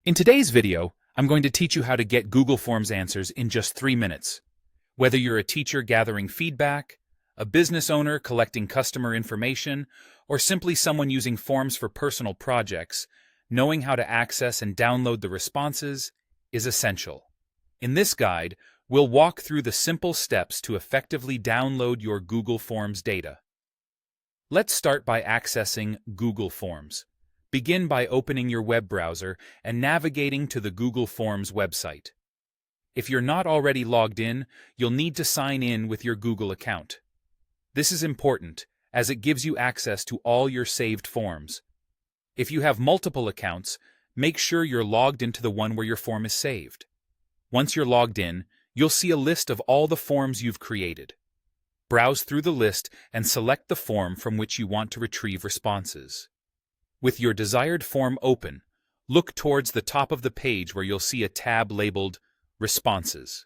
In today's video, I'm going to teach you how to get Google Forms answers in just 3 minutes. Whether you're a teacher gathering feedback, a business owner collecting customer information, or simply someone using forms for personal projects, knowing how to access and download the responses is essential. In this guide, we'll walk through the simple steps to effectively download your Google Forms data. Let's start by accessing Google Forms. Begin by opening your web browser and navigating to the Google Forms website. If you're not already logged in, you'll need to sign in with your Google account. This is important, as it gives you access to all your saved forms. If you have multiple accounts, make sure you're logged into the one where your form is saved. Once you're logged in, you'll see a list of all the forms you've created. Browse through the list and select the form from which you want to retrieve responses. With your desired form open, look towards the top of the page where you'll see a tab labeled Responses.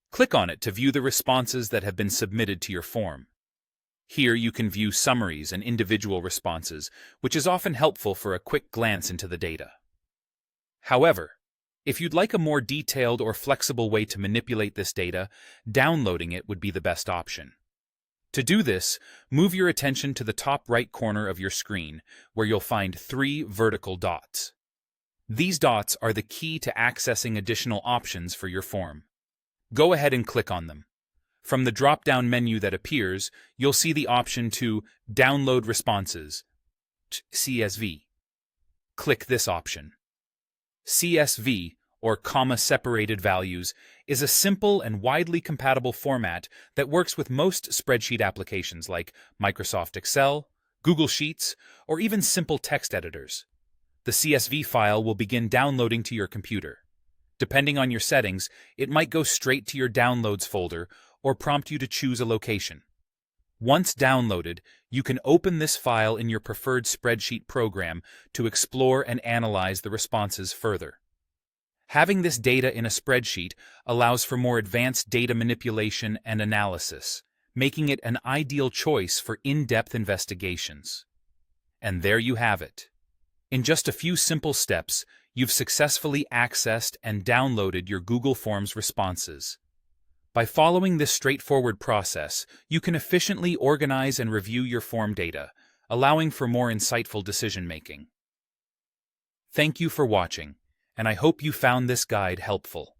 Click on it to view the responses that have been submitted to your form. Here you can view summaries and individual responses, which is often helpful for a quick glance into the data. However, if you'd like a more detailed or flexible way to manipulate this data, downloading it would be the best option. To do this, move your attention to the top right corner of your screen, where you'll find 3 vertical dots. These dots are the key to accessing additional options for your form. Go ahead and click on them. From the drop-down menu that appears, you'll see the option to Download Responses, CSV. Click this option. CSV, or comma-separated values, is a simple and widely compatible format that works with most spreadsheet applications like Microsoft Excel, Google Sheets, or even simple text editors. The CSV file will begin downloading to your computer. Depending on your settings, it might go straight to your Downloads folder or prompt you to choose a location. Once downloaded, you can open this file in your preferred spreadsheet program to explore and analyze the responses further. Having this data in a spreadsheet allows for more advanced data manipulation and analysis, making it an ideal choice for in-depth investigations. And there you have it. In just a few simple steps, you've successfully accessed and downloaded your Google Forms responses. By following this straightforward process, you can efficiently organize and review your form data, allowing for more insightful decision-making. Thank you for watching, and I hope you found this guide helpful.